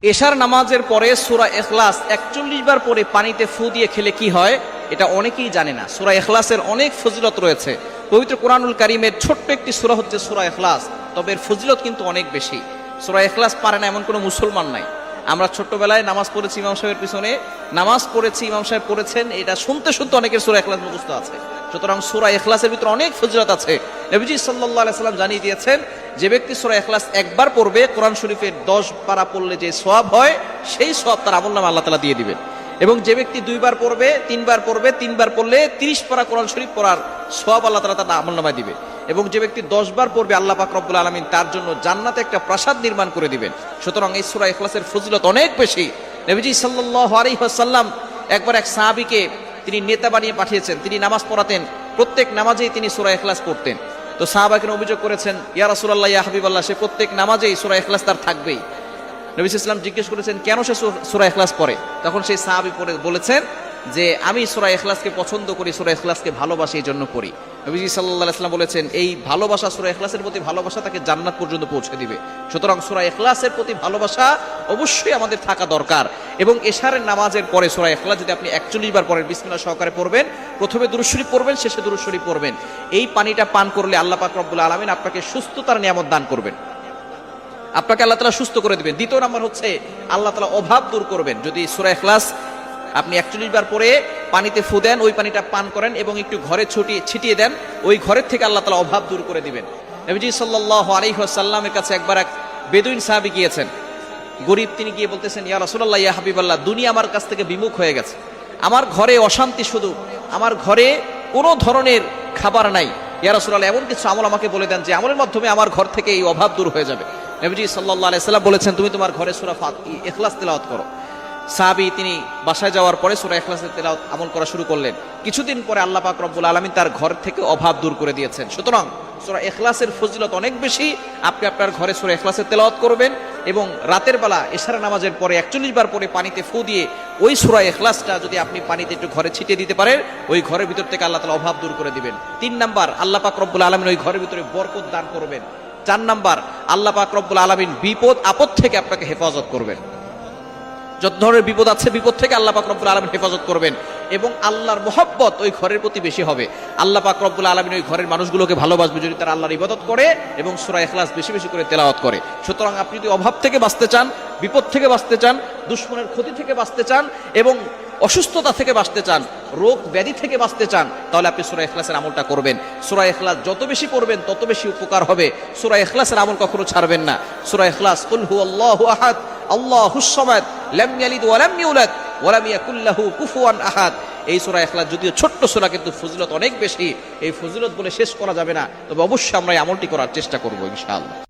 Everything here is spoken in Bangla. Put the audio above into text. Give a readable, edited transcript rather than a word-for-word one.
এশার নামাজের পরে সূরা ইখলাস ৪১ বার পরে পানিতে ফু দিয়ে খেলে কি হয় এটা অনেকেই জানে না। সূরা ইখলাসের অনেক ফজিলত রয়েছে। পবিত্র কোরআনুল কারীমের ছোট্ট একটি সূরা হচ্ছে সূরা ইখলাস, তবে এর ফজিলত কিন্তু অনেক বেশি। সূরা ইখলাস পারে না এমন কোনো মুসলমান নাই। আমরা ছোট্টবেলায় নামাজ পড়েছি ইমাম সাহেবের পিছনে, নামাজ পড়েছি ইমাম সাহেব পড়েছেন, এটা শুনতে শুনতে অনেকের সূরা ইখলাস মুখস্থ আছে। সুতরাং সূরা ইখলাসের ভিতরে অনেক ফজিলত আছে। নবীজি সাল্লাল্লাহু আলাইহি সাল্লাম জানিয়ে দিয়েছেন, যে ব্যক্তি সূরা ইখলাস একবার পড়বে, কোরআন শরীফের 10 পারা পড়লে যে সওয়াব হয় সেই সওয়াব তার আমলনামায় আল্লাহ তাআলা দিয়ে দিবেন। এবং যে ব্যক্তি 2 বার পড়বে, 3 বার পড়বে, 3 বার পড়লে 30 পারা কোরআন শরীফ পড়ার সওয়াব আল্লাহ তাআলা তার আমলনামায় দিবে। এবং যে ব্যক্তি 10 বার পড়বে, আল্লাহ পাক রব্বুল আলামিন তার জন্য জান্নাতে একটা প্রাসাদ নির্মাণ করে দিবেন। সুতরাং এই সূরা ইখলাসের ফজিলত অনেক বেশি। নবীজি সাল্লাল্লাহু আলাইহি ওয়াসাল্লাম একবার এক সাহাবীকে তিনি নেতা বানিয়ে পাঠিয়েছেন, তিনি নামাজ পড়াতেন, প্রত্যেক নামাজেই তিনি সূরা ইখলাস পড়তেন। তো সাহাবাকে অভিযোগ করেছেন, ইয়া রাসূলুল্লাহ, ইয়া হাবিবাল্লাহ, সে প্রত্যেক নামাজেই সূরা ইখলাস তার থাকবেই। নবী সাল্লাল্লাহু আলাইহি ওয়াসাল্লাম জিজ্ঞেস করেছেন, কেন সে সূরা ইখলাস পড়ে? তখন সেই সাহাবী বলেছেন যে আমি সূরা ইখলাসকে পছন্দ করি, সূরা ইখলাসকে ভালোবাসি, এই জন্য পড়ি। নবীজি সাল্লাল্লাহু আলাইহি ওয়াসাল্লাম বলেছেন, এই ভালোবাসা, সূরা ইখলাসের প্রতি ভালোবাসা তাকে জান্নাত পর্যন্ত পৌঁছে দিবে। সুতরাং সূরা ইখলাসের প্রতি ভালোবাসা অবশ্যই আমাদের থাকা দরকার। এবং এশারের নামাজের পরে সূরা ইখলাস যদি আপনি ৪১ বার পড়েন, বিসমিল্লাহ সহকারে পড়বেন, প্রথমে দুরূদ শরীফ পড়বেন, শেষে দুরূদ শরীফ পড়বেন, এই পানিটা পান করলে আল্লাহ পাক রব্বুল আলামিন আপনাকে সুস্থতার নিয়ামত দান করবেন, আপনাকে আল্লাহ তাআলা সুস্থ করে দিবেন। দ্বিতীয় নাম্বার হচ্ছে আল্লাহ তাআলা অভাব দূর করবেন। যদি সূরা ইখলাস আপনি ৪১ বার পরে পানিতে ফু দেন, ওই পানিটা পান করেন এবং একটু ঘরে ছিটিয়ে দেন, ওই ঘরের থেকে আল্লাহ তাআলা অভাব দূর করে দিবেন। নবীজি সাল্লাল্লাহু আলাইহি ওয়াসাল্লামের কাছে একবার এক বেদুইন সাহাবী গিয়েছেন, গরীব, তিনি গিয়ে বলতেছেন, ইয়া রাসূলুল্লাহ, ইয়া হাবিবাল্লাহ, দুনিয়া আমার কাছ থেকে বিমুখ হয়ে গেছে, আমার ঘরে অশান্তি শুধু, আমার ঘরে কোনো ধরনের খাবার নাই, ইয়া রাসূলুল্লাহ, এমন কিছু আমল আমাকে বলে দেন যে আমলের মাধ্যমে আমার ঘর থেকে এই অভাব দূর হয়ে যাবে। নবীজি সাল্লাল্লাহু আলাইহি ওয়াসাল্লাম বলেছেন, তুমি তোমার ঘরে সূরা ইখলাস তেলাওয়াত করো। সাহাবী তিনি বাসায় যাওয়ার পরে সূরা ইখলাসের তেলাওয়াত আমল করা শুরু করলেন। কিছুদিন পরে আল্লাহ পাক রব্বুল আলামিন তার ঘর থেকে অভাব দূর করে দিয়েছেন। সুতরাং সূরা ইখলাসের ফজিলত অনেক বেশি। আপনি আপনার ঘরে সূরা ইখলাসের তেলাওয়াত করবেন এবং রাতের বেলা এশার নামাজের পরে ৪১ বার পরে পানিতে ফু দিয়ে ওই সূরা ইখলাসটা যদি আপনি পানিতে একটু ঘরে ছিটিয়ে দিতে পারেন, ওই ঘরের ভিতর থেকে আল্লাহ তাআলা অভাব দূর করে দিবেন। 3 নাম্বার, আল্লাহ পাক রব্বুল আলামিন ওই ঘরের ভিতরে বরকত দান করবেন। 4 নাম্বার, আল্লাহ পাক রব্বুল আলামিন বিপদ আপদ থেকে আপনাকে হেফাজত করবেন। যত ধরনের বিপদ আছে, বিপদ থেকে আল্লাহ পাক রব্বুল আলামিন হেফাজত করবেন এবং আল্লাহর মহব্বত ওই ঘরের প্রতি বেশি হবে। আল্লাহ পাক রব্বুল আলামিন ওই ঘরের মানুষগুলোকে ভালোবাসবে যদি তারা আল্লাহর ইবাদত করে এবং সূরা ইখলাস বেশি বেশি করে তেলাওয়াত করে। সুতরাং আপনি যদি অভাব থেকে বাঁচতে চান, বিপদ থেকে বাঁচতে চান, দুশমনের ক্ষতি থেকে বাঁচতে চান এবং অসুস্থতা থেকে বাঁচতে চান, রোগ ব্যাধি থেকে বাঁচতে চান, তাহলে আপনি সূরা ইখলাসের আমলটা করবেন। সূরা ইখলাস যত বেশি পড়বেন তত বেশি উপকার হবে। সূরা ইখলাসের আমল কখনো ছাড়বেন না। সূরা ইখলাস, কুল হুয়াল্লাহু আহাদ আল্লাহুস সামাদ লাম ইয়ালিদ ওয়া লাম ইউলাদ ওয়া লাম ইয়াকুল লাহু কুফুয়ান আহাদ। এই সূরা ইখলাস যদিও ছোট্ট সূরা, কিন্তু ফজিলত অনেক বেশি। এই ফজিলত বলে শেষ করা যাবে না, তবে অবশ্যই আমরা এই আমলটি করার চেষ্টা করব ইনশাআল্লাহ।